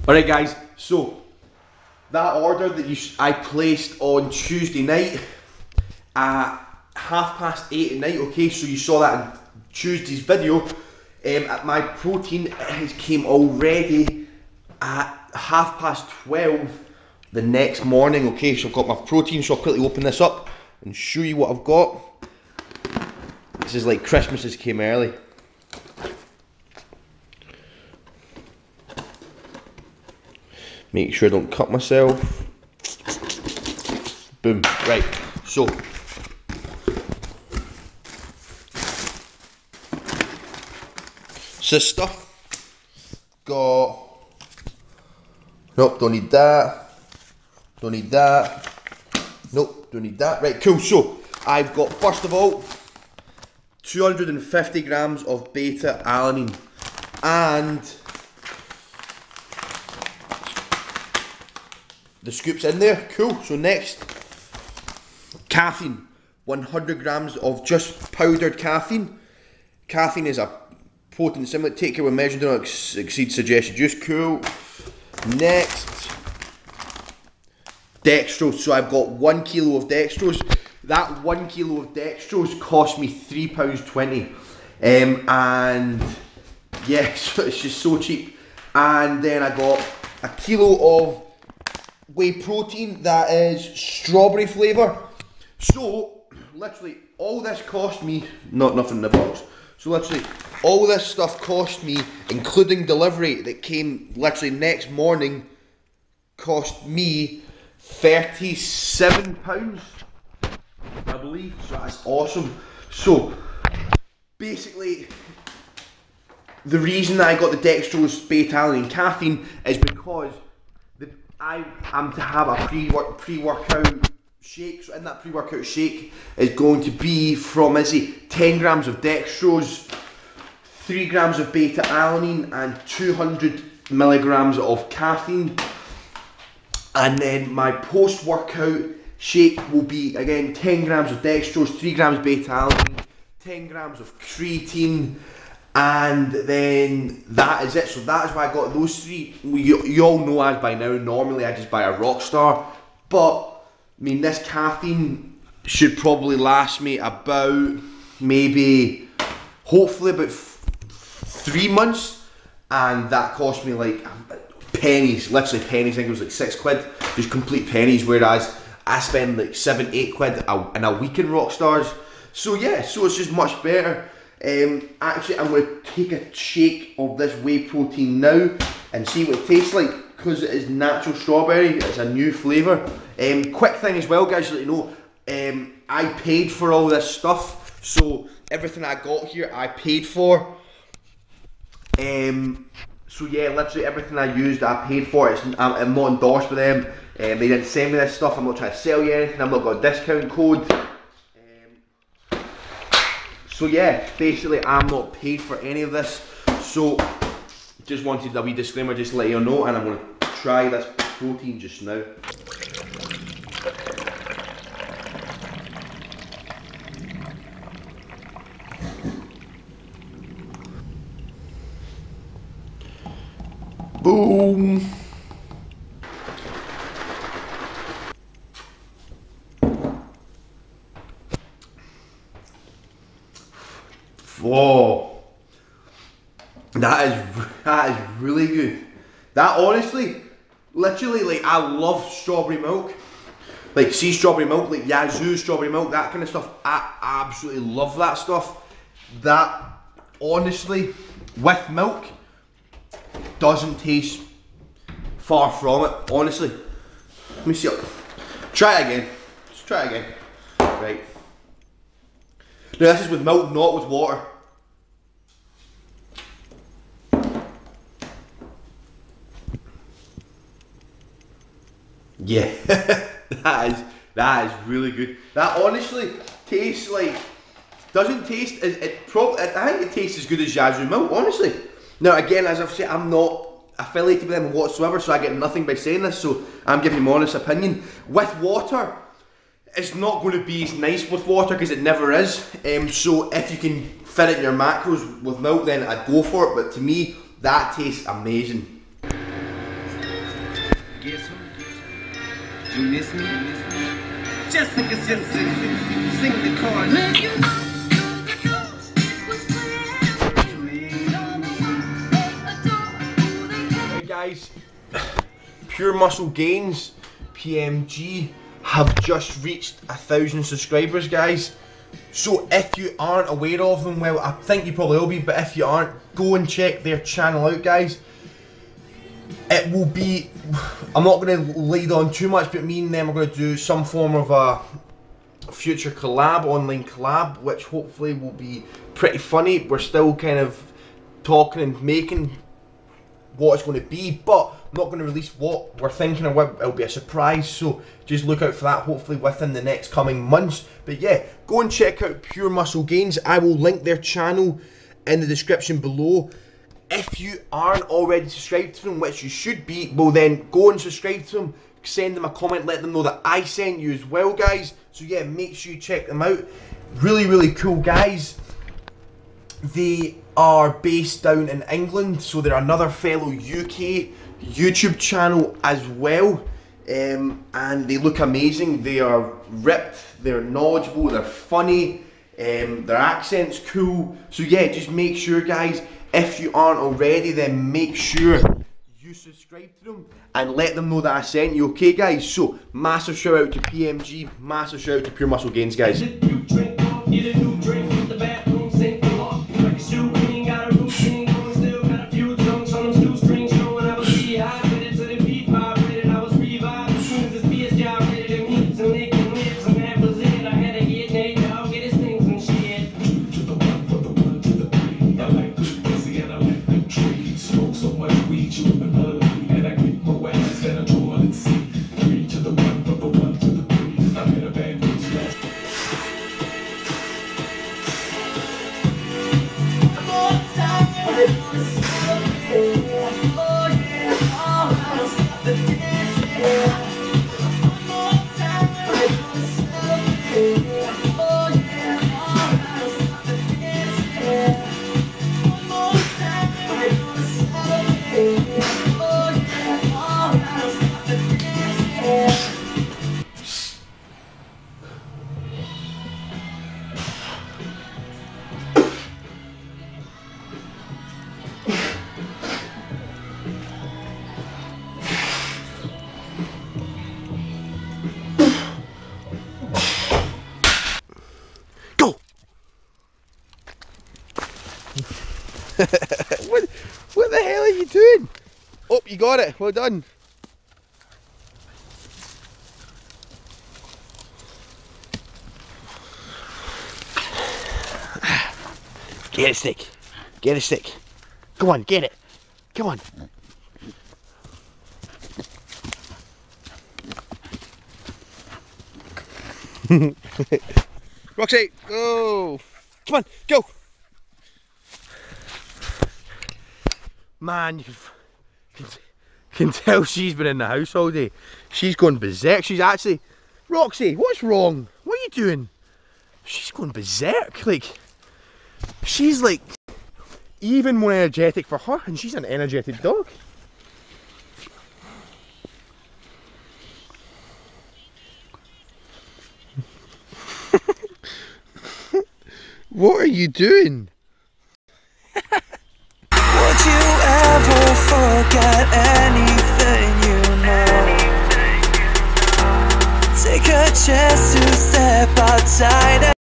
Alright guys, so that order that I placed on Tuesday night at 8:30 at night, okay, so you saw that in Tuesday's video. My protein came already at 12:30 the next morning, okay, so I've got my protein, so I'll quickly open this up and show you what I've got. This is like Christmas came early. Make sure I don't cut myself. Boom, right, so. Sister. Got, nope, don't need that. Don't need that. Nope, don't need that. Right, cool, so I've got, first of all, 250 grams of beta alanine and the scoop's in there, cool. So next, caffeine, 100 grams of just powdered caffeine. Caffeine is a potent stimulant, take care when measured, do not exceed suggested use, cool. Next, dextrose, so I've got 1 kilo of dextrose. That 1 kilo of dextrose cost me £3.20, and yeah, so it's just so cheap. And then I got a kilo of whey protein that is strawberry flavour. So literally all this cost me, nothing in the box, so literally all this stuff cost me, including delivery that came literally next morning, cost me £37, I believe, so that's awesome. So basically the reason that I got the dextrose, beta alanine, caffeine is because I am to have a pre-workout shake. So in that pre-workout shake is going to be from 10 grams of dextrose, 3 grams of beta alanine and 200 milligrams of caffeine. And then my post-workout shake will be again 10 grams of dextrose, 3 grams beta alanine, 10 grams of creatine, and then that is it. So that is why I got those three. You all know as by now, normally I just buy a Rockstar, but I mean this caffeine should probably last me about maybe, hopefully about 3 months, and that cost me like pennies, literally pennies. I think it was like £6, just complete pennies, whereas I spend like £7-8 in a week in Rockstars. So yeah, so it's just much better. Actually, I'm going to take a shake of this whey protein now and see what it tastes like, because it is natural strawberry, it's a new flavour. Quick thing as well guys, to let you know, I paid for all this stuff, so everything I got here I paid for. So yeah, literally everything I used I paid for. I'm not endorsed by them, they didn't send me this stuff, I'm not trying to sell you anything, I've not got a discount code. So yeah, basically I'm not paid for any of this, so just wanted a wee disclaimer just to let you know, and I'm going to try this protein just now. Boom! Whoa, that is really good. That honestly, literally, like, I love strawberry milk. Like, see strawberry milk, like Yazoo strawberry milk, that kind of stuff. I absolutely love that stuff. That, honestly, with milk, doesn't taste far from it, honestly. Let me see. Try it again. Let's try it again. Right. Now this is with milk, not with water. Yeah, that is really good. That honestly tastes like, doesn't taste, I think it tastes as good as Yazoo milk, honestly. Now again, as I've said, I'm not affiliated with them whatsoever, so I get nothing by saying this, so I'm giving you my honest opinion. With water, it's not going to be as nice with water, because it never is. So if you can fit it in your macros with milk, then I'd go for it, but to me, that tastes amazing. Guess who? You miss me? Jessica Simpson, sing the chorus. Hey guys, Pure Muscle Gains, PMG, have just reached 1,000 subscribers, guys. So if you aren't aware of them, well, I think you probably will be, but if you aren't, go and check their channel out, guys. It will be, I'm not going to lead on too much, but me and them are going to do some form of a future collab, online collab, which hopefully will be pretty funny. We're still kind of talking and making what it's going to be, but I'm not going to release what we're thinking of. It'll be a surprise, so just look out for that hopefully within the next coming months. But yeah, go and check out Pure Muscle Gains. I will link their channel in the description below. If you aren't already subscribed to them, which you should be, well then go and subscribe to them, send them a comment, let them know that I sent you as well, guys. So yeah, make sure you check them out. Really, really cool guys. They are based down in England, so they're another fellow UK YouTube channel as well, and they look amazing. They are ripped, they're knowledgeable, they're funny, their accent's cool. So yeah, just make sure, guys, if you aren't already, then make sure you subscribe to them and let them know that I sent you, okay guys? So massive shout out to PMG, massive shout out to Pure Muscle Gains, guys. What the hell are you doing? Oh, you got it. Well done. Get a stick. Get a stick. Come on, get it. Come on. Roxy, go. Come on, go. Man, you can tell she's been in the house all day. She's going berserk. She's actually... Roxy, what's wrong? What are you doing? She's going berserk. Like, she's like even more energetic for her, and she's an energetic dog. What are you doing? Would you ever forget anything you know? Take a chance to step outside.